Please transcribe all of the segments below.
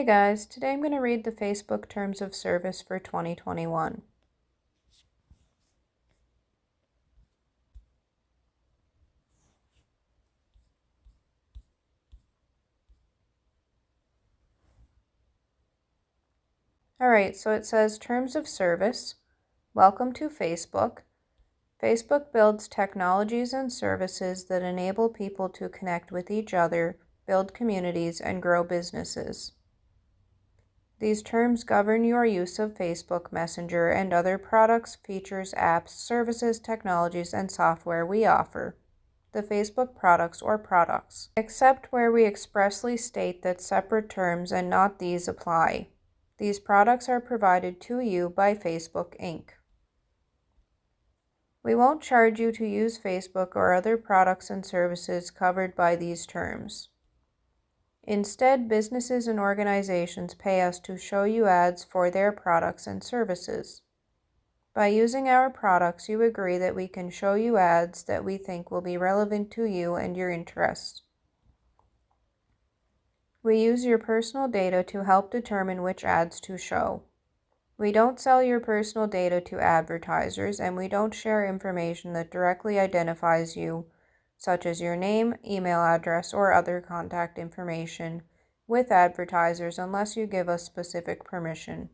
Hey guys, today I'm going to read the Facebook Terms of Service for 2021. Alright, so it says Terms of Service. Welcome to Facebook. Facebook builds technologies and services that enable people to connect with each other, build communities, and grow businesses. These terms govern your use of Facebook Messenger and other products, features, apps, services, technologies, and software we offer, the Facebook products or products, except where we expressly state that separate terms and not these apply. These products are provided to you by Facebook Inc. We won't charge you to use Facebook or other products and services covered by these terms. Instead, businesses and organizations pay us to show you ads for their products and services. By using our products, you agree that we can show you ads that we think will be relevant to you and your interests. We use your personal data to help determine which ads to show. We don't sell your personal data to advertisers, and we don't share information that directly identifies you, such as your name, email address, or other contact information, with advertisers unless you give us specific permission.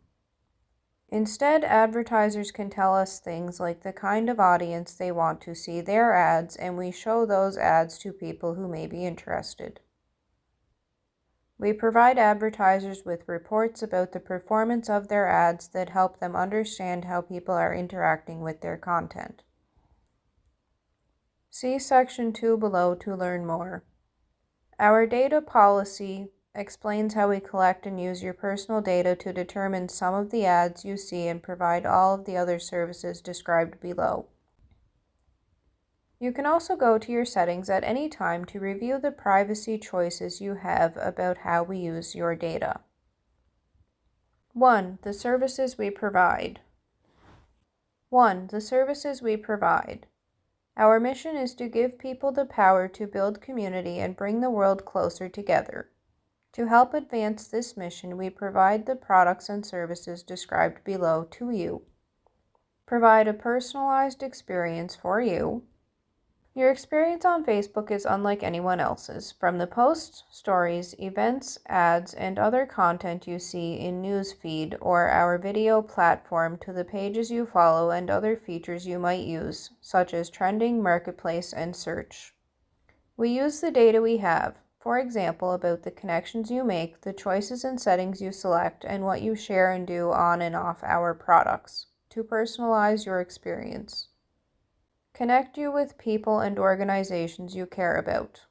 Instead, advertisers can tell us things like the kind of audience they want to see their ads, and we show those ads to people who may be interested. We provide advertisers with reports about the performance of their ads that help them understand how people are interacting with their content. See Section 2 below to learn more. Our data policy explains how we collect and use your personal data to determine some of the ads you see and provide all of the other services described below. You can also go to your settings at any time to review the privacy choices you have about how we use your data. 1. The services we provide. 1. The services we provide. Our mission is to give people the power to build community and bring the world closer together. To help advance this mission, we provide the products and services described below to you. Provide a personalized experience for you. Your experience on Facebook is unlike anyone else's. From the posts, stories, events, ads, and other content you see in Newsfeed or our video platform to the pages you follow and other features you might use, such as trending, marketplace, and search. We use the data we have, for example, about the connections you make, the choices and settings you select, and what you share and do on and off our products, to personalize your experience. Connect you with people and organizations you care about.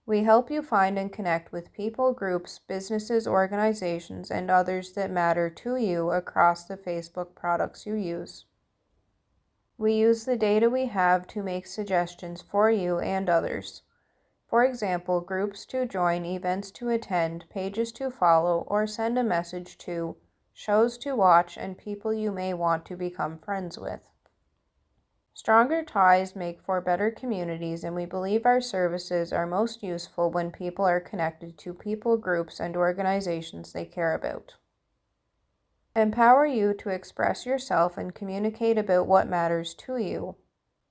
We help you find and connect with people, groups, businesses, organizations, and others that matter to you across the Facebook products you use. We use the data we have to make suggestions for you and others. For example, groups to join, events to attend, pages to follow, or send a message to, shows to watch, and people you may want to become friends with. Stronger ties make for better communities, and we believe our services are most useful when people are connected to people, groups, and organizations they care about. Empower you to express yourself and communicate about what matters to you.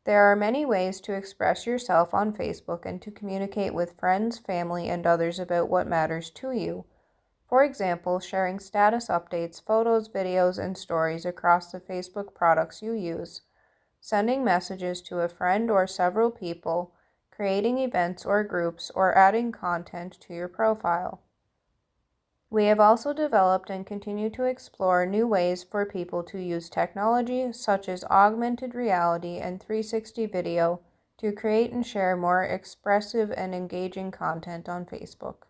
There are many ways to express yourself on Facebook and to communicate with friends, family, and others about what matters to you. For example, sharing status updates, photos, videos, and stories across the Facebook products you use, sending messages to a friend or several people, creating events or groups, or adding content to your profile. We have also developed and continue to explore new ways for people to use technology such as augmented reality and 360 video to create and share more expressive and engaging content on Facebook.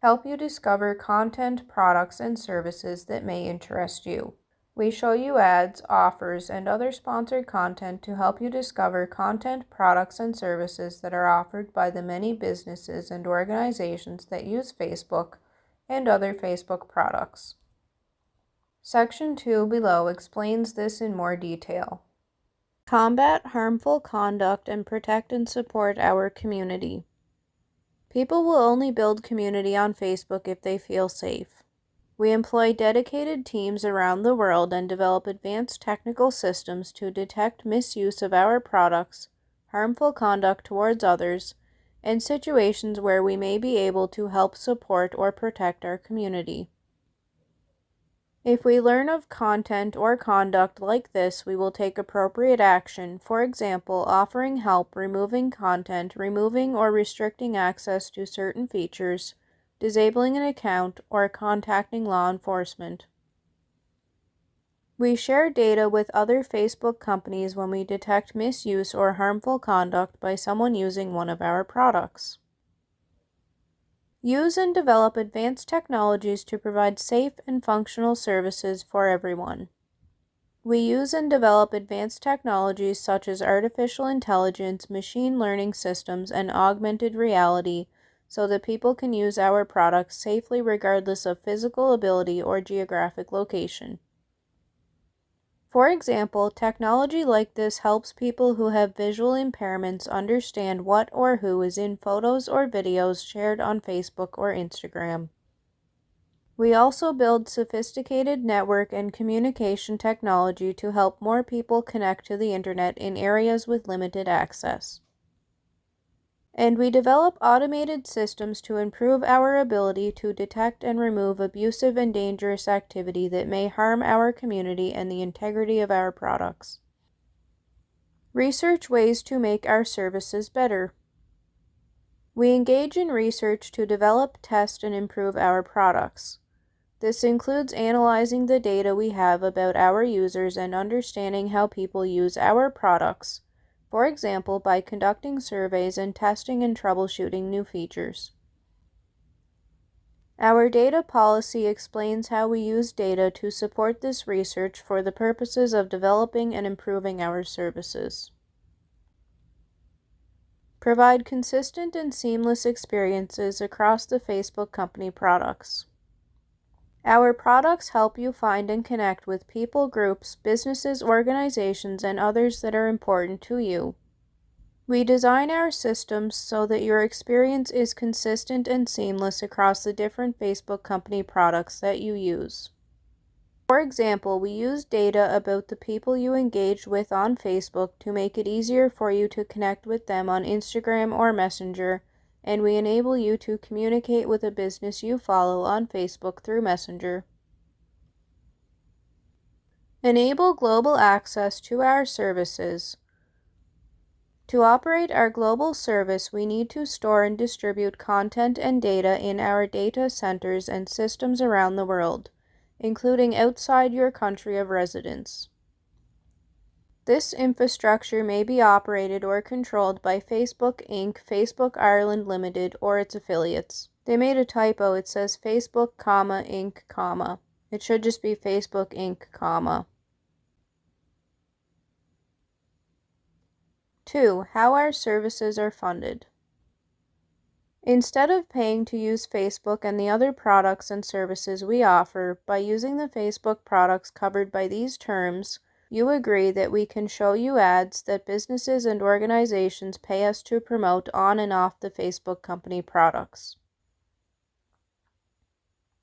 Help you discover content, products, and services that may interest you. We show you ads, offers, and other sponsored content to help you discover content, products, and services that are offered by the many businesses and organizations that use Facebook and other Facebook products. Section 2 below explains this in more detail. Combat harmful conduct and protect and support our community. People will only build community on Facebook if they feel safe. We employ dedicated teams around the world and develop advanced technical systems to detect misuse of our products, harmful conduct towards others, and situations where we may be able to help support or protect our community. If we learn of content or conduct like this, we will take appropriate action, for example, offering help, removing content, removing or restricting access to certain features, disabling an account, or contacting law enforcement. We share data with other Facebook companies when we detect misuse or harmful conduct by someone using one of our products. Use and develop advanced technologies to provide safe and functional services for everyone. We use and develop advanced technologies such as artificial intelligence, machine learning systems, and augmented reality so that people can use our products safely regardless of physical ability or geographic location. For example, technology like this helps people who have visual impairments understand what or who is in photos or videos shared on Facebook or Instagram. We also build sophisticated network and communication technology to help more people connect to the internet in areas with limited access. And we develop automated systems to improve our ability to detect and remove abusive and dangerous activity that may harm our community and the integrity of our products. Research ways to make our services better. We engage in research to develop, test, and improve our products. This includes analyzing the data we have about our users and understanding how people use our products, for example, by conducting surveys and testing and troubleshooting new features. Our data policy explains how we use data to support this research for the purposes of developing and improving our services. Provide consistent and seamless experiences across the Facebook company products. Our products help you find and connect with people, groups, businesses, organizations, and others that are important to you. We design our systems so that your experience is consistent and seamless across the different Facebook company products that you use. For example, we use data about the people you engage with on Facebook to make it easier for you to connect with them on Instagram or Messenger, and we enable you to communicate with a business you follow on Facebook through Messenger. Enable global access to our services. To operate our global service, we need to store and distribute content and data in our data centers and systems around the world, including outside your country of residence. This infrastructure may be operated or controlled by Facebook Inc., Facebook Ireland Limited, or its affiliates. They made a typo. It says Facebook, Inc., It should just be Facebook Inc., 2. How our services are funded. Instead of paying to use Facebook and the other products and services we offer, by using the Facebook products covered by these terms, you agree that we can show you ads that businesses and organizations pay us to promote on and off the Facebook company products.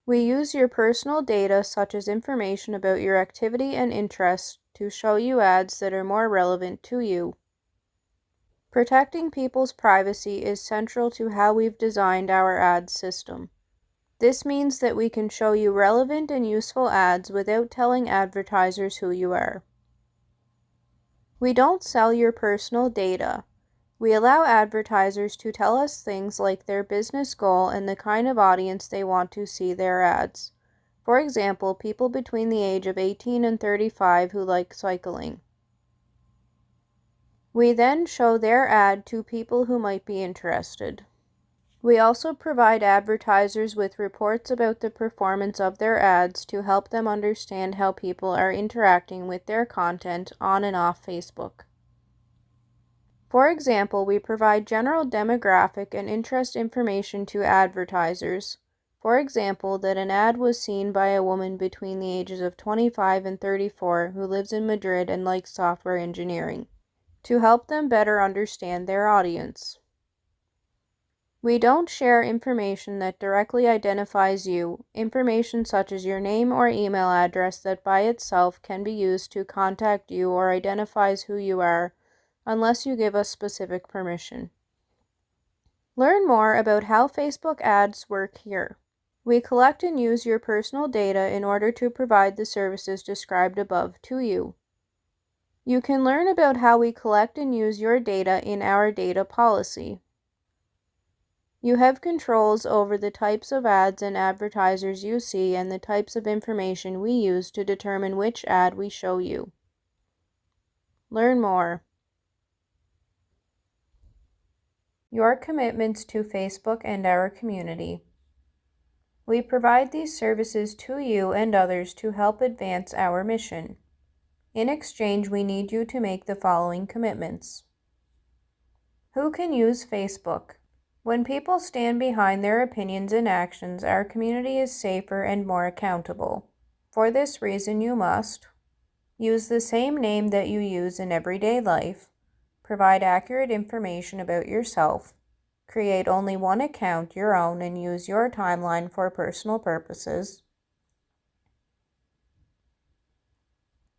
We use your personal data, such as information about your activity and interests, to show you ads that are more relevant to you. Protecting people's privacy is central to how we've designed our ad system. This means that we can show you relevant and useful ads without telling advertisers who you are. We don't sell your personal data. We allow advertisers to tell us things like their business goal and the kind of audience they want to see their ads. For example, people between the age of 18 and 35 who like cycling. We then show their ad to people who might be interested. We also provide advertisers with reports about the performance of their ads to help them understand how people are interacting with their content on and off Facebook. For example, we provide general demographic and interest information to advertisers. For example, that an ad was seen by a woman between the ages of 25 and 34 who lives in Madrid and likes software engineering, to help them better understand their audience. We don't share information that directly identifies you, information such as your name or email address that by itself can be used to contact you or identifies who you are, unless you give us specific permission. Learn more about how Facebook ads work here. We collect and use your personal data in order to provide the services described above to you. You can learn about how we collect and use your data in our data policy. You have controls over the types of ads and advertisers you see and the types of information we use to determine which ad we show you. Learn more. Your commitments to Facebook and our community. We provide these services to you and others to help advance our mission. In exchange, we need you to make the following commitments. Who can use Facebook? When people stand behind their opinions and actions, our community is safer and more accountable. For this reason, you must use the same name that you use in everyday life, provide accurate information about yourself, create only one account, your own, and use your timeline for personal purposes,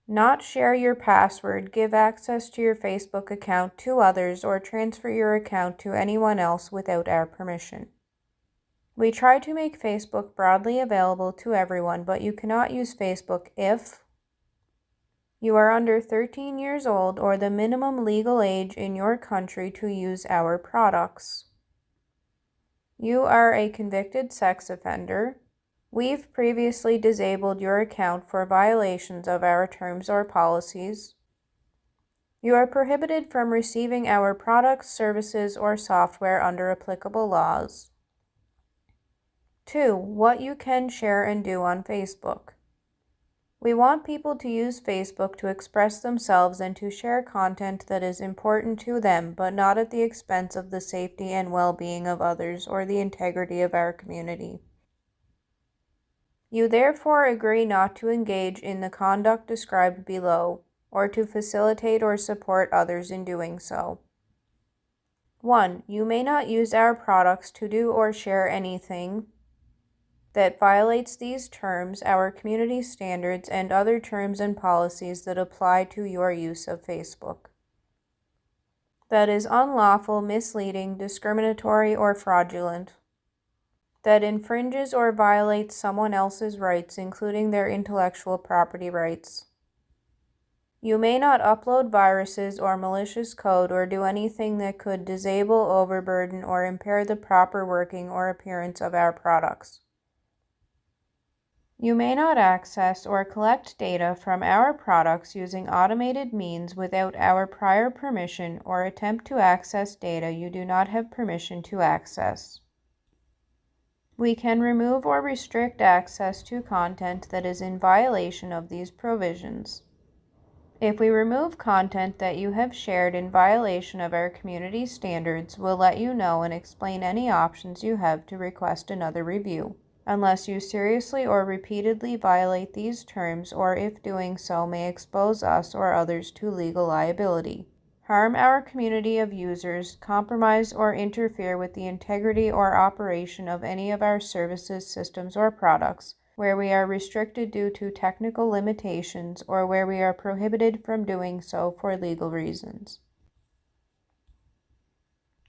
not share your password, give access to your Facebook account to others, or transfer your account to anyone else without our permission. We try to make Facebook broadly available to everyone, but you cannot use Facebook if you are under 13 years old or the minimum legal age in your country to use our products. You are a convicted sex offender. We've previously disabled your account for violations of our terms or policies. You are prohibited from receiving our products, services, or software under applicable laws. 2. What you can share and do on Facebook. We want people to use Facebook to express themselves and to share content that is important to them, but not at the expense of the safety and well-being of others or the integrity of our community. You therefore agree not to engage in the conduct described below, or to facilitate or support others in doing so. 1. You may not use our products to do or share anything that violates these terms, our community standards, and other terms and policies that apply to your use of Facebook. That is unlawful, misleading, discriminatory, or fraudulent. That infringes or violates someone else's rights, including their intellectual property rights. You may not upload viruses or malicious code or do anything that could disable, overburden, or impair the proper working or appearance of our products. You may not access or collect data from our products using automated means without our prior permission or attempt to access data you do not have permission to access. We can remove or restrict access to content that is in violation of these provisions. If we remove content that you have shared in violation of our community standards, we'll let you know and explain any options you have to request another review, unless you seriously or repeatedly violate these terms, or if doing so may expose us or others to legal liability, harm our community of users, compromise or interfere with the integrity or operation of any of our services, systems, or products, where we are restricted due to technical limitations or where we are prohibited from doing so for legal reasons.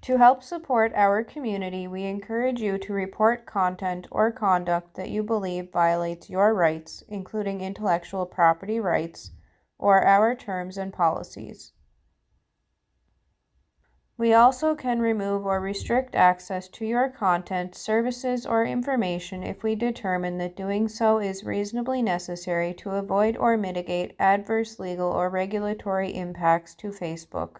To help support our community, we encourage you to report content or conduct that you believe violates your rights, including intellectual property rights, or our terms and policies. We also can remove or restrict access to your content, services, or information if we determine that doing so is reasonably necessary to avoid or mitigate adverse legal or regulatory impacts to Facebook.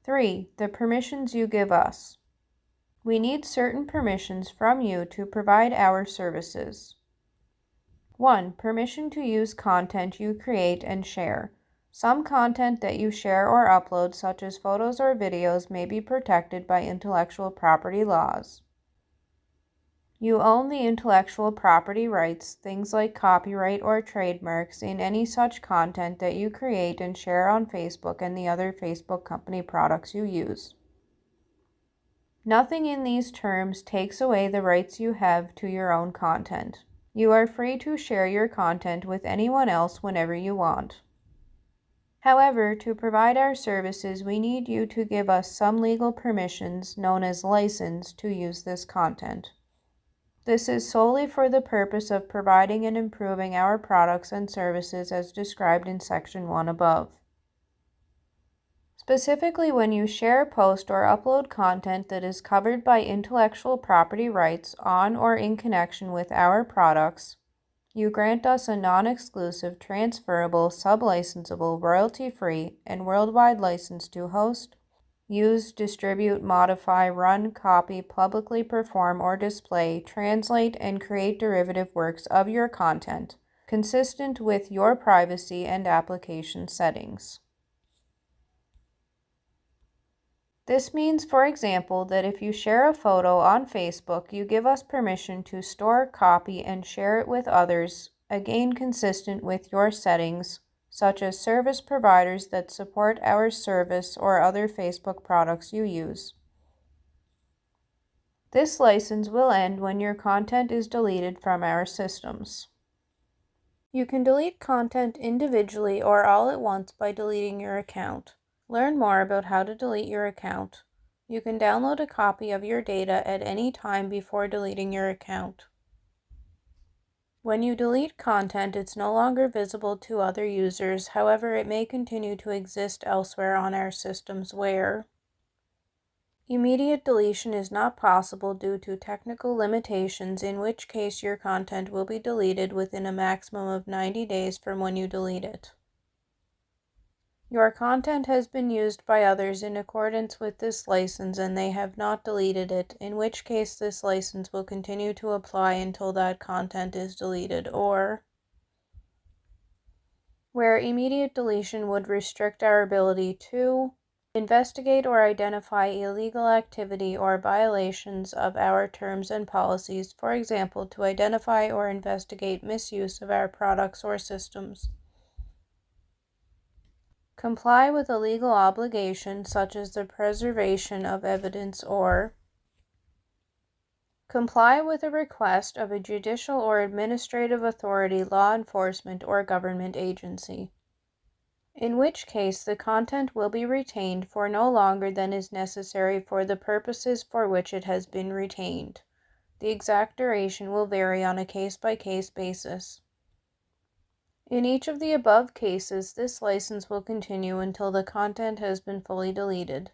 3. The permissions you give us. We need certain permissions from you to provide our services. 1. Permission to use content you create and share. Some content that you share or upload, such as photos or videos, may be protected by intellectual property laws. You own the intellectual property rights, things like copyright or trademarks, in any such content that you create and share on Facebook and the other Facebook company products you use. Nothing in these terms takes away the rights you have to your own content. You are free to share your content with anyone else whenever you want. However, to provide our services, we need you to give us some legal permissions, known as license, to use this content. This is solely for the purpose of providing and improving our products and services as described in Section 1 above. Specifically, when you share, post, or upload content that is covered by intellectual property rights on or in connection with our products, you grant us a non-exclusive, transferable, sub-licensable, royalty-free, and worldwide license to host, use, distribute, modify, run, copy, publicly perform or display, translate, and create derivative works of your content, consistent with your privacy and application settings. This means, for example, that if you share a photo on Facebook, you give us permission to store, copy, and share it with others, again consistent with your settings, such as service providers that support our service or other Facebook products you use. This license will end when your content is deleted from our systems. You can delete content individually or all at once by deleting your account. Learn more about how to delete your account. You can download a copy of your data at any time before deleting your account. When you delete content, it's no longer visible to other users. However, it may continue to exist elsewhere on our systems where immediate deletion is not possible due to technical limitations, in which case your content will be deleted within a maximum of 90 days from when you delete it. Your content has been used by others in accordance with this license and they have not deleted it, in which case this license will continue to apply until that content is deleted, or where immediate deletion would restrict our ability to investigate or identify illegal activity or violations of our terms and policies, for example, to identify or investigate misuse of our products or systems. Comply with a legal obligation such as the preservation of evidence, or comply with a request of a judicial or administrative authority, law enforcement, or government agency, in which case the content will be retained for no longer than is necessary for the purposes for which it has been retained. The exact duration will vary on a case-by-case basis. In each of the above cases, this license will continue until the content has been fully deleted.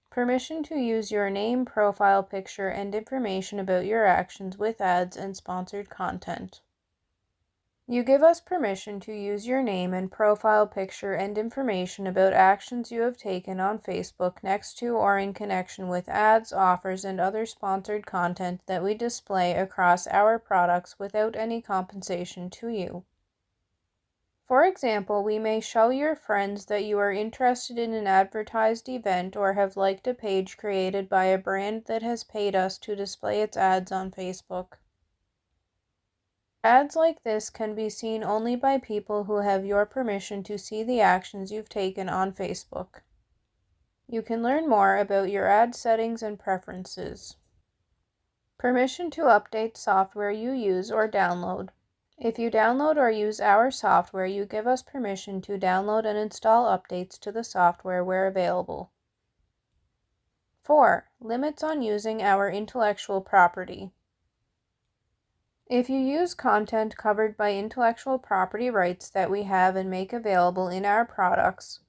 Permission to use your name, profile picture, and information about your actions with ads and sponsored content. You give us permission to use your name and profile picture and information about actions you have taken on Facebook next to or in connection with ads, offers, and other sponsored content that we display across our products without any compensation to you. For example, we may show your friends that you are interested in an advertised event or have liked a page created by a brand that has paid us to display its ads on Facebook. Ads like this can be seen only by people who have your permission to see the actions you've taken on Facebook. You can learn more about your ad settings and preferences. Permission to update software you use or download. If you download or use our software, you give us permission to download and install updates to the software where available. 4. Limits on using our intellectual property. If you use content covered by intellectual property rights that we have and make available in our products,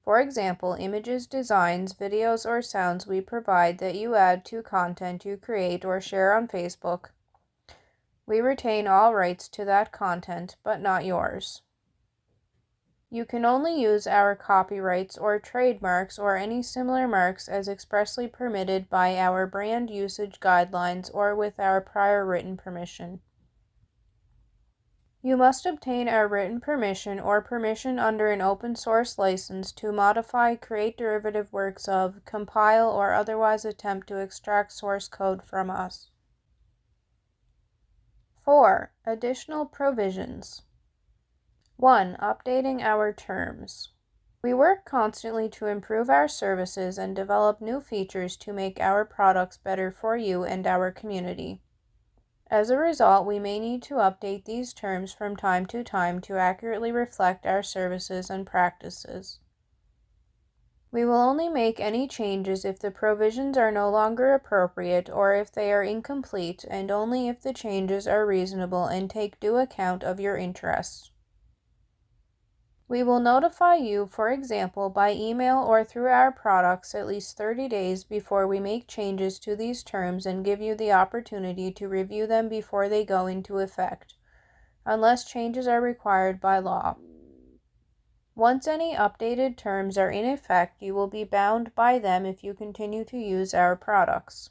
for example, images, designs, videos, or sounds we provide that you add to content you create or share on Facebook, we retain all rights to that content, but not yours. You can only use our copyrights or trademarks or any similar marks as expressly permitted by our brand usage guidelines or with our prior written permission. You must obtain our written permission or permission under an open source license to modify, create derivative works of, compile, or otherwise attempt to extract source code from us. 4. Additional provisions. 1. Updating our terms. We work constantly to improve our services and develop new features to make our products better for you and our community. As a result, we may need to update these terms from time to time to accurately reflect our services and practices. We will only make any changes if the provisions are no longer appropriate or if they are incomplete, and only if the changes are reasonable and take due account of your interests. We will notify you, for example, by email or through our products at least 30 days before we make changes to these terms and give you the opportunity to review them before they go into effect, unless changes are required by law. Once any updated terms are in effect, you will be bound by them if you continue to use our products.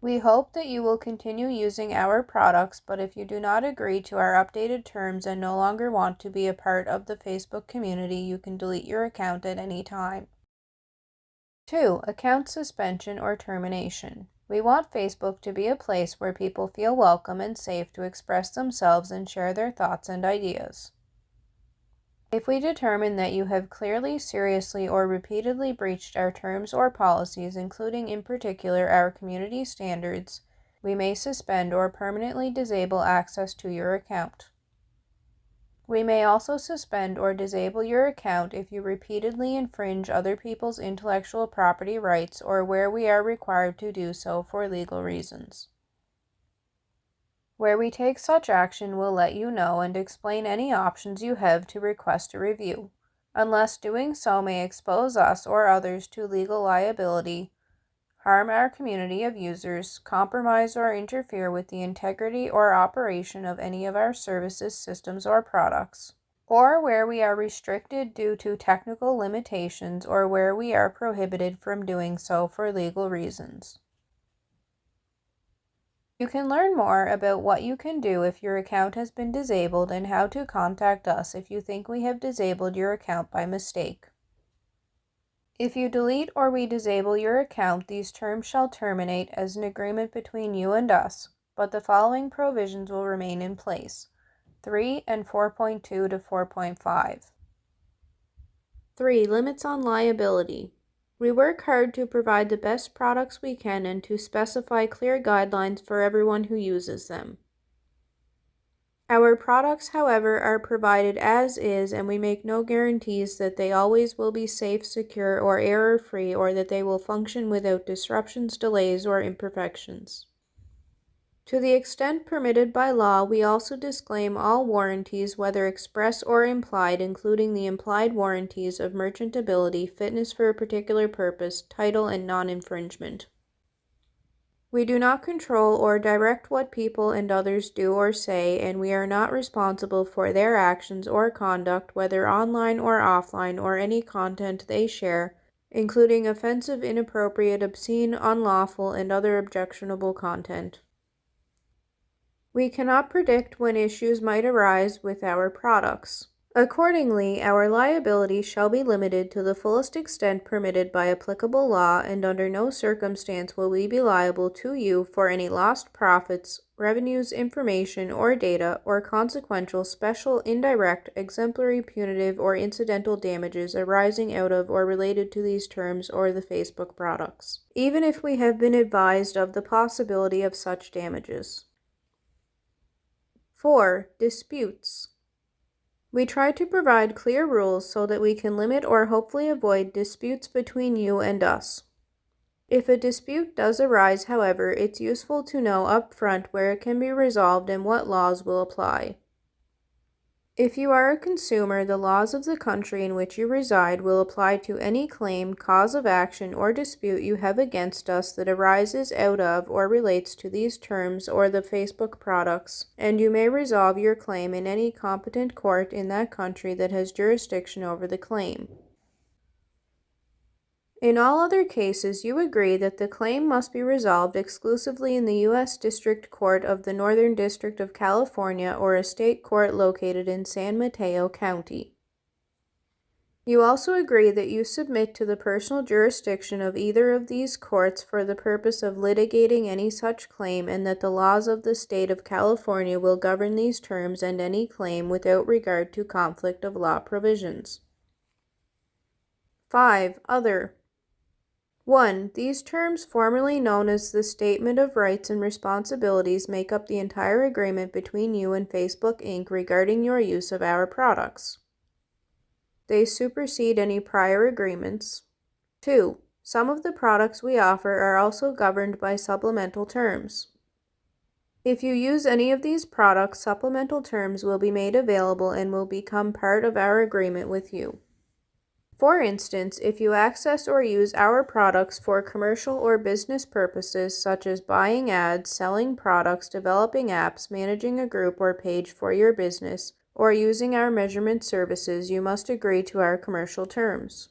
We hope that you will continue using our products, but if you do not agree to our updated terms and no longer want to be a part of the Facebook community, you can delete your account at any time. 2. Account suspension or termination. We want Facebook to be a place where people feel welcome and safe to express themselves and share their thoughts and ideas. If we determine that you have clearly, seriously, or repeatedly breached our terms or policies, including in particular our community standards, we may suspend or permanently disable access to your account. We may also suspend or disable your account if you repeatedly infringe other people's intellectual property rights or where we are required to do so for legal reasons. Where we take such action, we'll let you know and explain any options you have to request a review, unless doing so may expose us or others to legal liability, harm our community of users, compromise or interfere with the integrity or operation of any of our services, systems, or products, or where we are restricted due to technical limitations or where we are prohibited from doing so for legal reasons. You can learn more about what you can do if your account has been disabled and how to contact us if you think we have disabled your account by mistake. If you delete or we disable your account, these terms shall terminate as an agreement between you and us, but the following provisions will remain in place: 3 and 4.2 to 4.5. 3. Limits on liability. We work hard to provide the best products we can and to specify clear guidelines for everyone who uses them. Our products, however, are provided as is, and we make no guarantees that they always will be safe, secure, or error-free, or that they will function without disruptions, delays, or imperfections. To the extent permitted by law, we also disclaim all warranties, whether express or implied, including the implied warranties of merchantability, fitness for a particular purpose, title, and non-infringement. We do not control or direct what people and others do or say, and we are not responsible for their actions or conduct, whether online or offline, or any content they share, including offensive, inappropriate, obscene, unlawful, and other objectionable content. We cannot predict when issues might arise with our products. Accordingly, our liability shall be limited to the fullest extent permitted by applicable law, and under no circumstance will we be liable to you for any lost profits, revenues, information, or data, or consequential, special, indirect, exemplary, punitive, or incidental damages arising out of or related to these terms or the Facebook products, even if we have been advised of the possibility of such damages. 4. Disputes. We try to provide clear rules so that we can limit or hopefully avoid disputes between you and us. If a dispute does arise, however, it's useful to know up front where it can be resolved and what laws will apply. If you are a consumer, the laws of the country in which you reside will apply to any claim, cause of action, or dispute you have against us that arises out of or relates to these terms or the Facebook products, and you may resolve your claim in any competent court in that country that has jurisdiction over the claim. In all other cases, you agree that the claim must be resolved exclusively in the U.S. District Court of the Northern District of California or a state court located in San Mateo County. You also agree that you submit to the personal jurisdiction of either of these courts for the purpose of litigating any such claim, and that the laws of the state of California will govern these terms and any claim without regard to conflict of law provisions. 5. Other. 1. These terms, formerly known as the Statement of Rights and Responsibilities, make up the entire agreement between you and Facebook Inc. regarding your use of our products. They supersede any prior agreements. 2. Some of the products we offer are also governed by supplemental terms. If you use any of these products, supplemental terms will be made available and will become part of our agreement with you. For instance, if you access or use our products for commercial or business purposes such as buying ads, selling products, developing apps, managing a group or page for your business, or using our measurement services, you must agree to our commercial terms.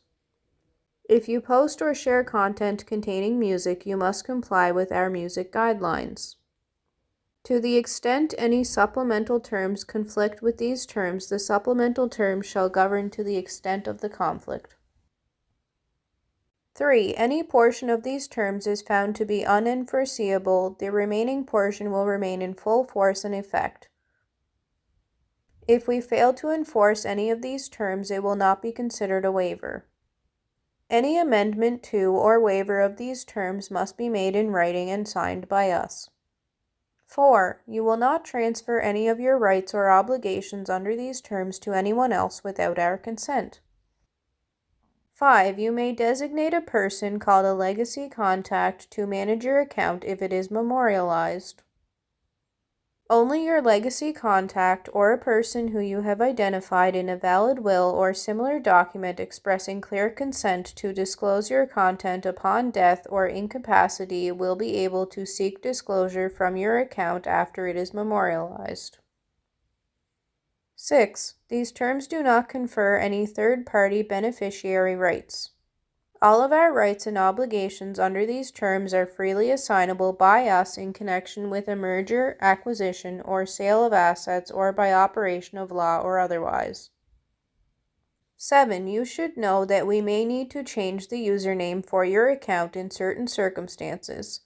If you post or share content containing music, you must comply with our music guidelines. To the extent any supplemental terms conflict with these terms, the supplemental terms shall govern to the extent of the conflict. 3. Any portion of these terms is found to be unenforceable, the remaining portion will remain in full force and effect. If we fail to enforce any of these terms, it will not be considered a waiver. Any amendment to or waiver of these terms must be made in writing and signed by us. 4. You will not transfer any of your rights or obligations under these terms to anyone else without our consent. 5. You may designate a person called a legacy contact to manage your account if it is memorialized. Only your legacy contact or a person who you have identified in a valid will or similar document expressing clear consent to disclose your content upon death or incapacity will be able to seek disclosure from your account after it is memorialized. 6. These terms do not confer any third-party beneficiary rights. All of our rights and obligations under these terms are freely assignable by us in connection with a merger, acquisition, or sale of assets or by operation of law or otherwise. 7. You should know that we may need to change the username for your account in certain circumstances.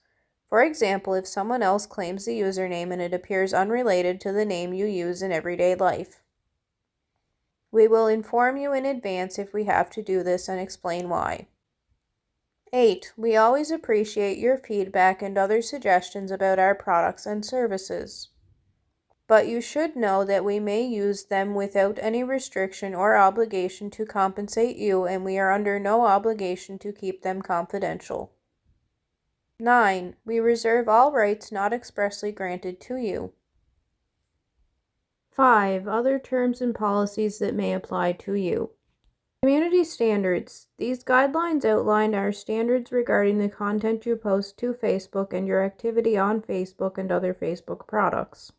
For example, if someone else claims the username and it appears unrelated to the name you use in everyday life. We will inform you in advance if we have to do this and explain why. 8. We always appreciate your feedback and other suggestions about our products and services. But you should know that we may use them without any restriction or obligation to compensate you, and we are under no obligation to keep them confidential. 9. We reserve all rights not expressly granted to you. 5. Other terms and policies that may apply to you. Community standards. These guidelines outline our standards regarding the content you post to Facebook and your activity on Facebook and other Facebook products.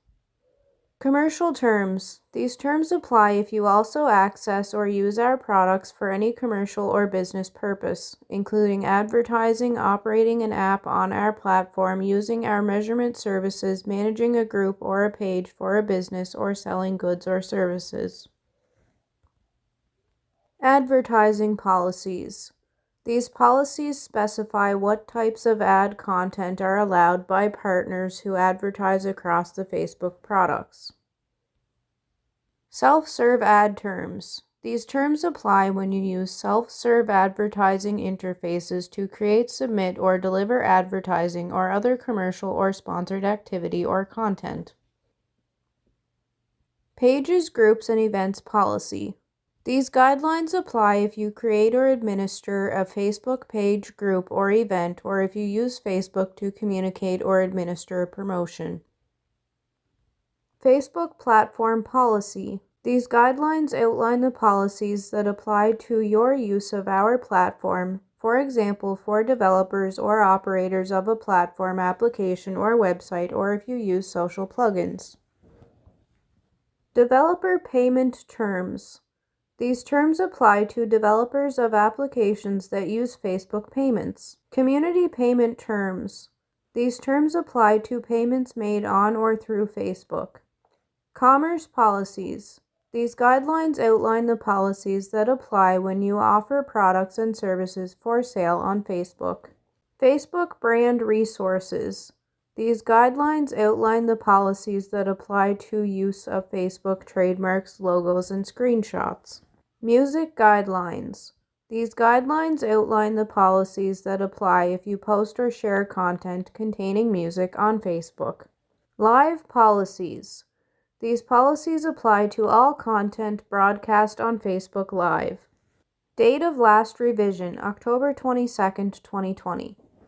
Commercial terms. These terms apply if you also access or use our products for any commercial or business purpose, including advertising, operating an app on our platform, using our measurement services, managing a group or a page for a business, or selling goods or services. Advertising policies. These policies specify what types of ad content are allowed by partners who advertise across the Facebook products. Self-serve ad terms. These terms apply when you use self-serve advertising interfaces to create, submit, or deliver advertising or other commercial or sponsored activity or content. Pages, groups, and events policy. These guidelines apply if you create or administer a Facebook page, group, or event, or if you use Facebook to communicate or administer a promotion. Facebook platform policy. These guidelines outline the policies that apply to your use of our platform, for example, for developers or operators of a platform, application, or website, or if you use social plugins. Developer payment terms. These terms apply to developers of applications that use Facebook payments. Community payment terms. These terms apply to payments made on or through Facebook. Commerce policies. These guidelines outline the policies that apply when you offer products and services for sale on Facebook. Facebook brand resources. These guidelines outline the policies that apply to use of Facebook trademarks, logos, and screenshots. Music guidelines. These guidelines outline the policies that apply if you post or share content containing music on Facebook. Live policies. These policies apply to all content broadcast on Facebook Live. Date of last revision, October 22nd, 2020.